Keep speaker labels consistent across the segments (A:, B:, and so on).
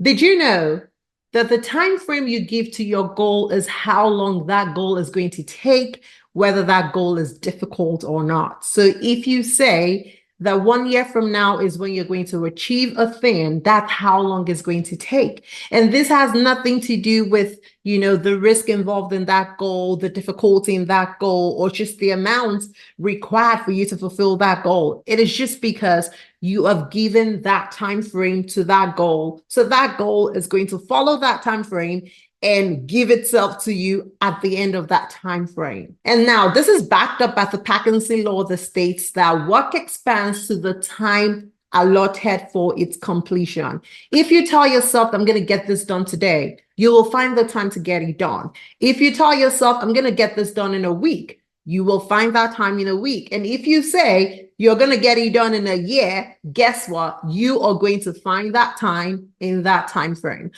A: Did you know that the time frame you give to your goal is how long that goal is going to take, whether that goal is difficult or not? So if you say that 1 year from now is when you're going to achieve a thing, that's how long it's going to take. And this has nothing to do with, the risk involved in that goal, the difficulty in that goal, or just the amount required for you to fulfill that goal. It is just because you have given that time frame to that goal. So that goal is going to follow that time frame and give itself to you at the end of that time frame. And now this is backed up by the Parkinson law that states that work expands to the time allotted for its completion. If you tell yourself, I'm going to get this done today, you will find the time to get it done. If you tell yourself, I'm going to get this done in a week, you will find that time in a week. And if you say you're going to get it done in a year, guess what? You are going to find that time in that time frame.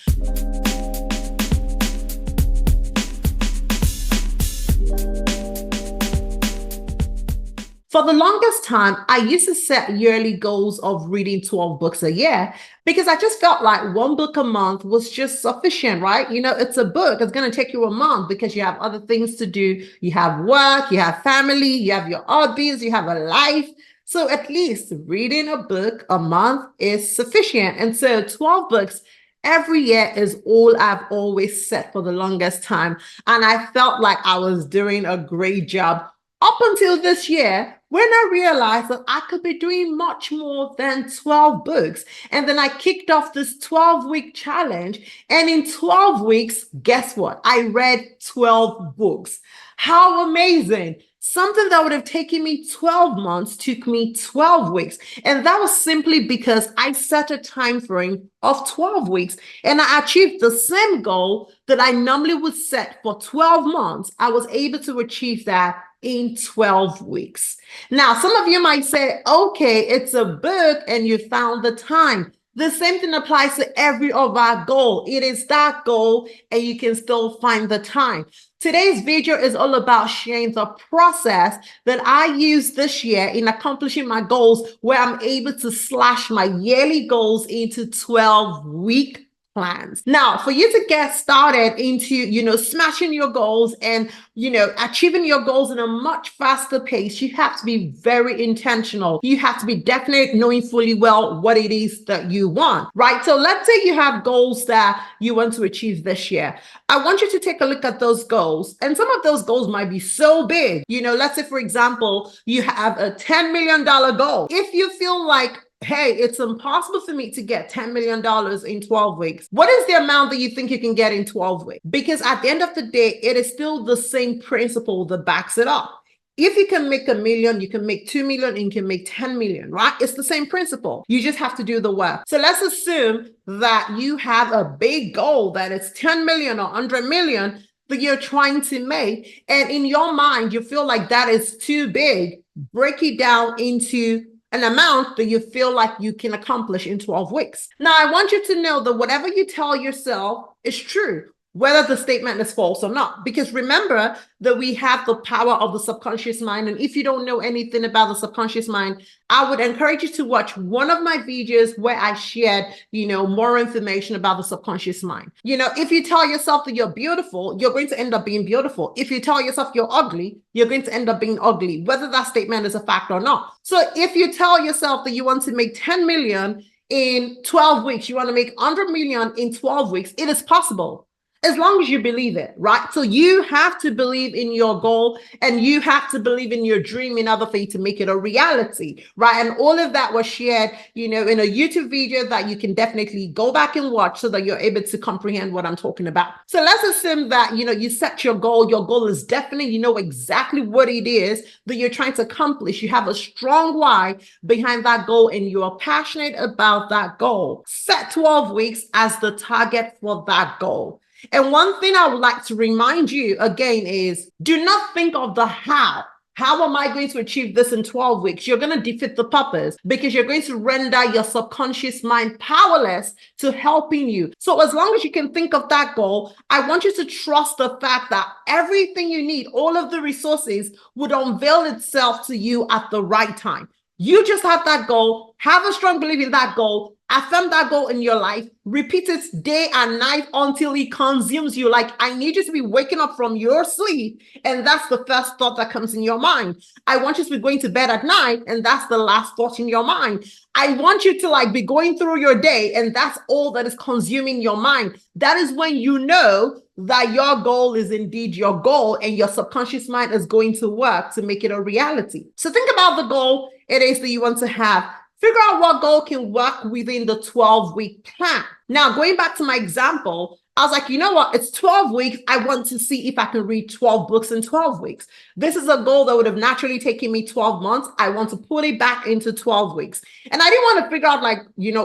A: For the longest time, I used to set yearly goals of reading 12 books a year because I just felt like one book a month was just sufficient, right? It's a book. It's going to take you a month because you have other things to do. You have work, you have family, you have your hobbies, you have a life. So at least reading a book a month is sufficient. And so 12 books every year is all I've always set for the longest time. And I felt like I was doing a great job up until this year, when I realized that I could be doing much more than 12 books. And then I kicked off this 12-week challenge. And in 12 weeks, guess what? I read 12 books. How amazing. Something that would have taken me 12 months took me 12 weeks. And that was simply because I set a time frame of 12 weeks and I achieved the same goal that I normally would set for 12 months. I was able to achieve that in 12 weeks. Now, some of you might say, okay, it's a book and you found the time. The same thing applies to every of our goal. It is that goal and you can still find the time. Today's video is all about sharing the process that I used this year in accomplishing my goals, where I'm able to slash my yearly goals into 12-week plans. Now, for you to get started into, smashing your goals and, achieving your goals in a much faster pace, you have to be very intentional. You have to be definite, knowing fully well what it is that you want, right? So let's say you have goals that you want to achieve this year. I want you to take a look at those goals. And some of those goals might be so big. Let's say, for example, you have a $10 million goal. If you feel like, hey, it's impossible for me to get $10 million in 12 weeks. What is the amount that you think you can get in 12 weeks? Because at the end of the day, it is still the same principle that backs it up. If you can make $1 million, you can make 2 million, and you can make 10 million, right? It's the same principle. You just have to do the work. So let's assume that you have a big goal that is 10 million or 100 million that you're trying to make. And in your mind, you feel like that is too big. Break it down into an amount that you feel like you can accomplish in 12 weeks. Now, I want you to know that whatever you tell yourself is true, whether the statement is false or not, because remember that we have the power of the subconscious mind. And if you don't know anything about the subconscious mind, I would encourage you to watch one of my videos where I shared, more information about the subconscious mind. If you tell yourself that you're beautiful, you're going to end up being beautiful. If you tell yourself you're ugly, you're going to end up being ugly, whether that statement is a fact or not. So if you tell yourself that you want to make 10 million in 12 weeks, you want to make 100 million in 12 weeks, it is possible. As long as you believe it, right? So you have to believe in your goal and you have to believe in your dream in order for you to make it a reality, right? And all of that was shared, in a YouTube video that you can definitely go back and watch so that you're able to comprehend what I'm talking about. So let's assume that, you set your goal. Your goal is definitely, you know exactly what it is that you're trying to accomplish. You have a strong why behind that goal and you are passionate about that goal. Set 12 weeks as the target for that goal. And one thing I would like to remind you again is, do not think of the how. How am I going to achieve this in 12 weeks? You're going to defeat the purpose because you're going to render your subconscious mind powerless to helping you. So as long as you can think of that goal, I want you to trust the fact that everything you need, all of the resources would unveil itself to you at the right time. You just have that goal, have a strong belief in that goal, Affirm that goal in your life. Repeat it day and night until it consumes you. Like, I need you to be waking up from your sleep, and that's the first thought that comes in your mind. I want you to be going to bed at night, and that's the last thought in your mind. I want you to like be going through your day, and that's all that is consuming your mind. That is when you know that your goal is indeed your goal, and your subconscious mind is going to work to make it a reality. So think about the goal it is that you want to have. Figure out what goal can work within the 12-week plan. Now, going back to my example, I was like, you know what? It's 12 weeks. I want to see if I can read 12 books in 12 weeks. This is a goal that would have naturally taken me 12 months. I want to put it back into 12 weeks. And I didn't want to figure out like,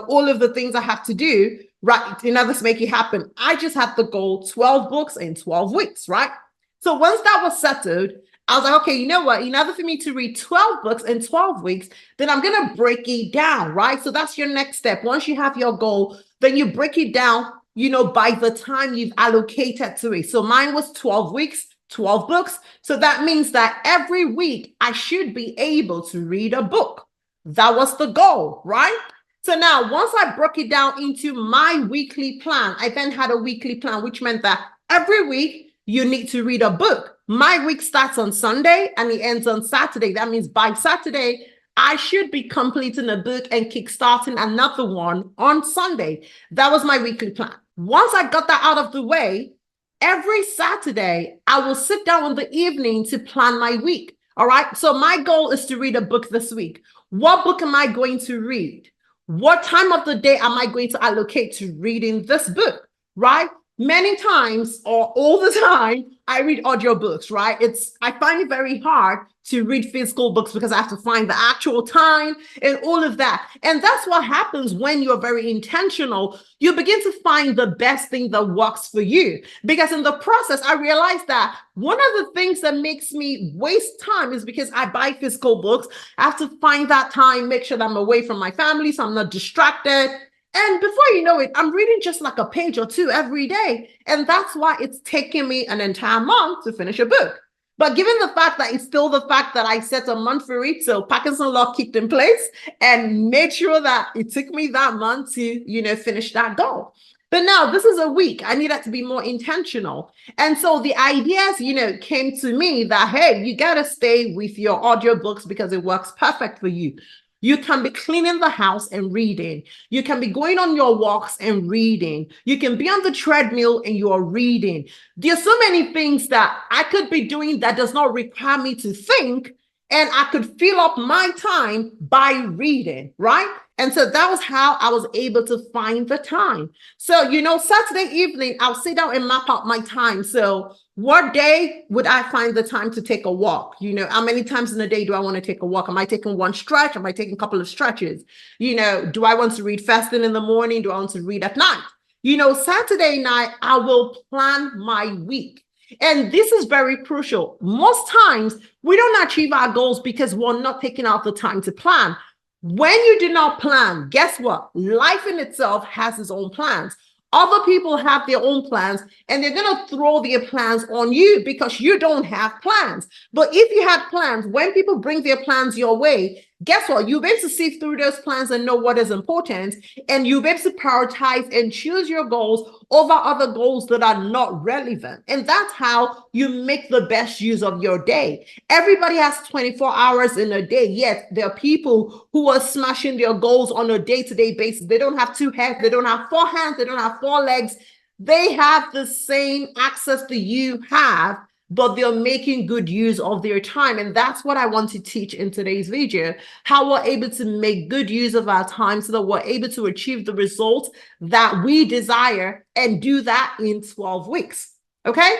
A: all of the things I have to do, right, in order to make it happen. I just had the goal 12 books in 12 weeks, right? So once that was settled, I was like, okay, you know what? In order for me to read 12 books in 12 weeks, then I'm going to break it down, right? So that's your next step. Once you have your goal, then you break it down, by the time you've allocated to it. So mine was 12 weeks, 12 books. So that means that every week I should be able to read a book. That was the goal, right? So now once I broke it down into my weekly plan, I then had a weekly plan, which meant that every week you need to read a book. My week starts on Sunday and it ends on Saturday. That means by Saturday, I should be completing a book and kickstarting another one on Sunday. That was my weekly plan. Once I got that out of the way, every Saturday, I will sit down in the evening to plan my week. All right. So my goal is to read a book this week. What book am I going to read? What time of the day am I going to allocate to reading this book? Right? Many times or all the time, I read audiobooks, right? I find it very hard to read physical books because I have to find the actual time and all of that. And that's what happens when you're very intentional. You begin to find the best thing that works for you. Because in the process, I realized that one of the things that makes me waste time is because I buy physical books. I have to find that time, make sure that I'm away from my family so I'm not distracted. And before you know it, I'm reading just like a page or two every day. And that's why it's taking me an entire month to finish a book. But given the fact that it's still the fact that I set a month for it, so Parkinson law kicked in place and made sure that it took me that month to, finish that goal. But now this is a week. I needed to be more intentional. And so the ideas, came to me that, hey, you got to stay with your audiobooks because it works perfect for you. You can be cleaning the house and reading. You can be going on your walks and reading. You can be on the treadmill and you are reading. There's so many things that I could be doing that does not require me to think, and I could fill up my time by reading, right? And so that was how I was able to find the time. So, Saturday evening, I'll sit down and map out my time. So what day would I find the time to take a walk? How many times in a day do I want to take a walk? Am I taking one stretch? Am I taking a couple of stretches? Do I want to read first thing in the morning? Do I want to read at night? Saturday night, I will plan my week. And this is very crucial. Most times we don't achieve our goals because we're not taking out the time to plan. When you do not plan, guess what? Life in itself has its own plans. Other people have their own plans, and they're going to throw their plans on you because you don't have plans. But if you had plans, when people bring their plans your way, guess what? You'll be able to see through those plans and know what is important, and you'll be able to prioritize and choose your goals over other goals that are not relevant. And that's how you make the best use of your day. Everybody has 24 hours in a day, yet there are people who are smashing their goals on a day-to-day basis. They don't have two heads, they don't have four hands, they don't have four legs. They have the same access that you have, but they're making good use of their time. And that's what I want to teach in today's video, how we're able to make good use of our time so that we're able to achieve the results that we desire and do that in 12 weeks. Okay.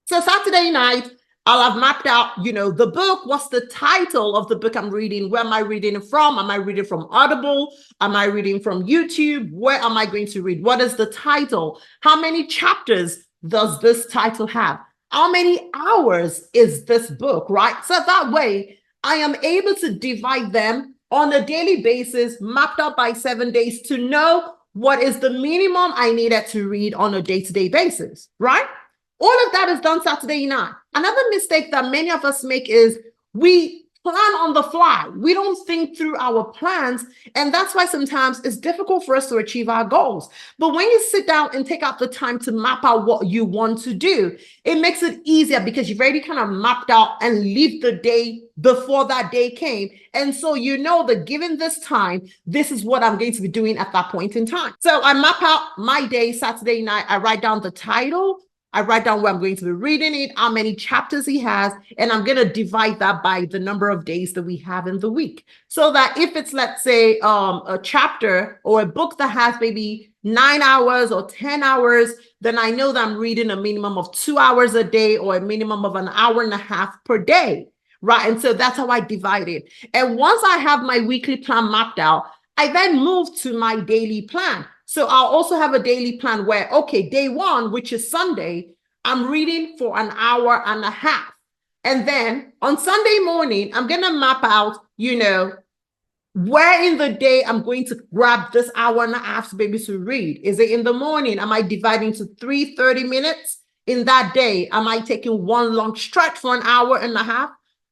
A: So Saturday night, I'll have mapped out, the book. What's the title of the book I'm reading? Where am I reading it from? Am I reading from Audible? Am I reading from YouTube? Where am I going to read? What is the title? How many chapters does this title have? How many hours is this book, right? So that way I am able to divide them on a daily basis, mapped out by 7 days to know what is the minimum I needed to read on a day-to-day basis, right? All of that is done Saturday night. Another mistake that many of us make is we plan on the fly. We don't think through our plans. And that's why sometimes it's difficult for us to achieve our goals. But when you sit down and take out the time to map out what you want to do, it makes it easier because you've already kind of mapped out and lived the day before that day came. And so you know that given this time, this is what I'm going to be doing at that point in time. So I map out my day, Saturday night. I write down the title. I write down where I'm going to be reading it, how many chapters he has, and I'm going to divide that by the number of days that we have in the week. So that if it's, let's say, a chapter or a book that has maybe 9 hours or 10 hours, then I know that I'm reading a minimum of 2 hours a day or a minimum of an hour and a half per day, right? And so that's how I divide it. And once I have my weekly plan mapped out, I then move to my daily plan. So I'll also have a daily plan where, okay, day one, which is Sunday, I'm reading for an hour and a half. And then on Sunday morning, I'm going to map out, where in the day I'm going to grab this hour and a half to be able to read. Is it in the morning? Am I dividing to 30 minutes in that day? Am I taking one long stretch for an hour and a half?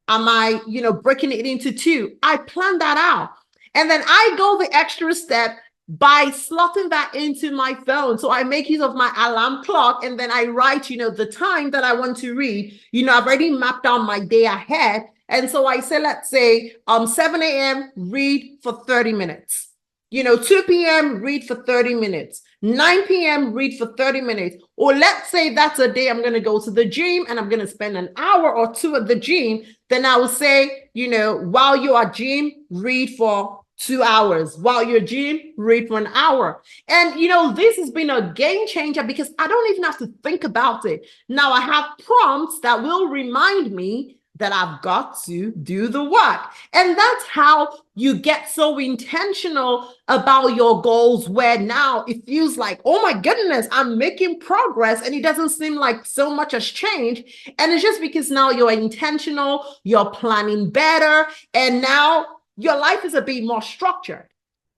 A: Am I, breaking it into two? I plan that out. And then I go the extra step by slotting that into my phone. So I make use of my alarm clock and then I write, the time that I want to read. I've already mapped out my day ahead. And so I say, let's say 7 a.m., read for 30 minutes. 2 p.m., read for 30 minutes. 9 p.m., read for 30 minutes. Or let's say that's a day I'm going to go to the gym and I'm going to spend an hour or two at the gym. Then I will say, while you're at gym, read for 2 hours. While you're gym, read for an hour. And, this has been a game changer because I don't even have to think about it. Now I have prompts that will remind me that I've got to do the work. And that's how you get so intentional about your goals, where now it feels like, oh my goodness, I'm making progress. And it doesn't seem like so much has changed. And it's just because now you're intentional, you're planning better, and now your life is a bit more structured,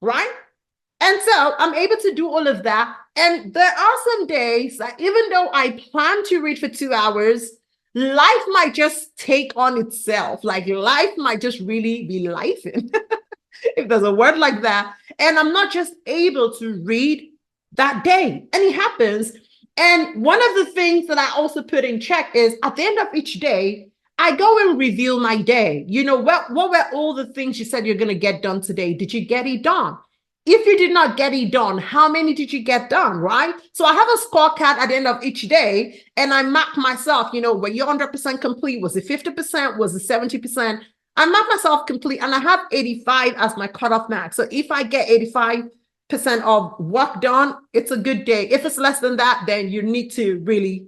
A: right? And so I'm able to do all of that. And there are some days that even though I plan to read for 2 hours, life might just take on itself. Like life might just really be lifing, if there's a word like that. And I'm not just able to read that day. And it happens. And one of the things that I also put in check is at the end of each day, I go and review my day. What were all the things you said you're going to get done today? Did you get it done? If you did not get it done, how many did you get done, right? So I have a scorecard at the end of each day, and I map myself, were you 100% complete? Was it 50%? Was it 70%? I map myself complete, and I have 85 as my cutoff max. So if I get 85% of work done, it's a good day. If it's less than that, then you need to really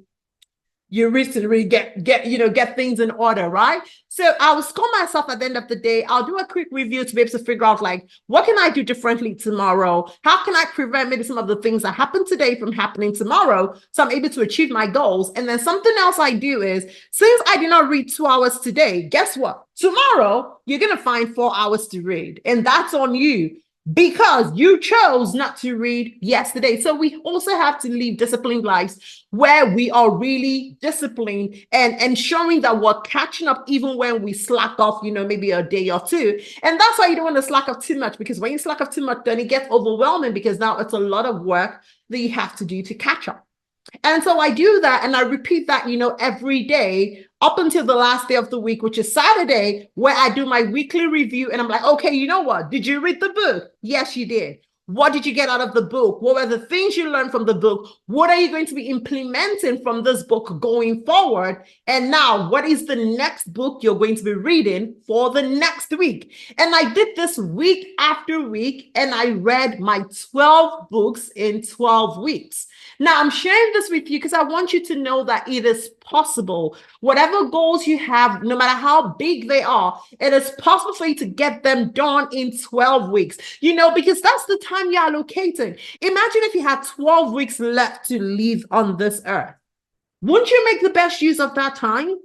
A: get things in order, right? So I will score myself at the end of the day. I'll do a quick review to be able to figure out, like, what can I do differently tomorrow? How can I prevent maybe some of the things that happened today from happening tomorrow, so I'm able to achieve my goals? And then something else I do is, since I did not read 2 hours today, guess what? Tomorrow, you're going to find 4 hours to read. And that's on you, because you chose not to read yesterday. So we also have to live disciplined lives where we are really disciplined and ensuring that we're catching up even when we slack off, maybe a day or two. And that's why you don't want to slack off too much, because when you slack off too much, then it gets overwhelming, because now it's a lot of work that you have to do to catch up. And so I do that, and I repeat that, every day up until the last day of the week, which is Saturday, where I do my weekly review. And I'm like, okay, you know what? Did you read the book? Yes, you did. What did you get out of the book? What were the things you learned from the book? What are you going to be implementing from this book going forward? And now, what is the next book you're going to be reading for the next week? And I did this week after week, and I read my 12 books in 12 weeks. Now, I'm sharing this with you because I want you to know that it is possible. Whatever goals you have, no matter how big they are, it is possible for you to get them done in 12 weeks, because that's the time you're allocating. Imagine if you had 12 weeks left to live on this earth. Wouldn't you make the best use of that time?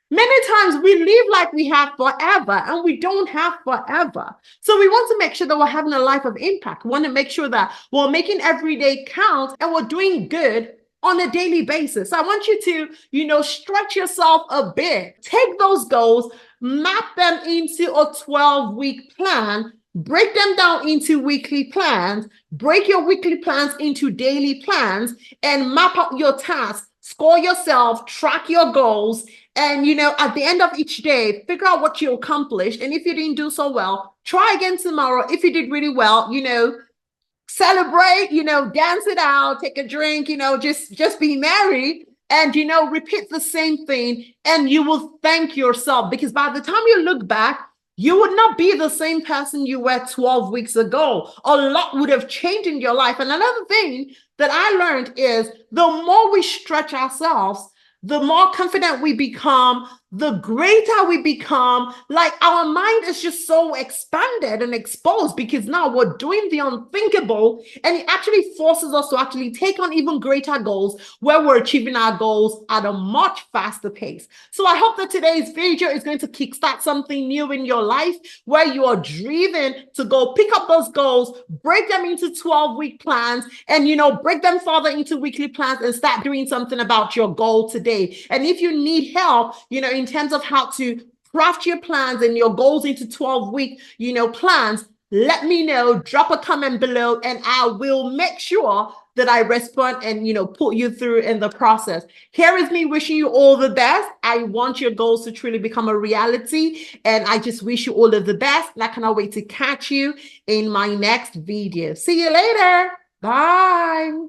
A: Many times we live like we have forever, and we don't have forever. So we want to make sure that we're having a life of impact. We want to make sure that we're making every day count and we're doing good on a daily basis. I want you to, stretch yourself a bit. Take those goals, map them into a 12-week plan, break them down into weekly plans, break your weekly plans into daily plans, and map out your tasks, score yourself, track your goals, and, at the end of each day, figure out what you accomplished. And if you didn't do so well, try again tomorrow. If you did really well, celebrate, dance it out, take a drink, just be merry. And, repeat the same thing, and you will thank yourself, because by the time you look back, you would not be the same person you were 12 weeks ago. A lot would have changed in your life. And another thing that I learned is the more we stretch ourselves, the more confident we become, the greater we become. Like, our mind is just so expanded and exposed, because now we're doing the unthinkable, and it actually forces us to actually take on even greater goals, where we're achieving our goals at a much faster pace. So I hope that today's video is going to kickstart something new in your life, where you are driven to go pick up those goals, break them into 12-week plans, and break them further into weekly plans, and start doing something about your goal today. And if you need help, in terms of how to craft your plans and your goals into 12-week, plans, let me know. Drop a comment below, and I will make sure that I respond and, put you through in the process. Here is me wishing you all the best. I want your goals to truly become a reality, and I just wish you all of the best. And I cannot wait to catch you in my next video. See you later. Bye.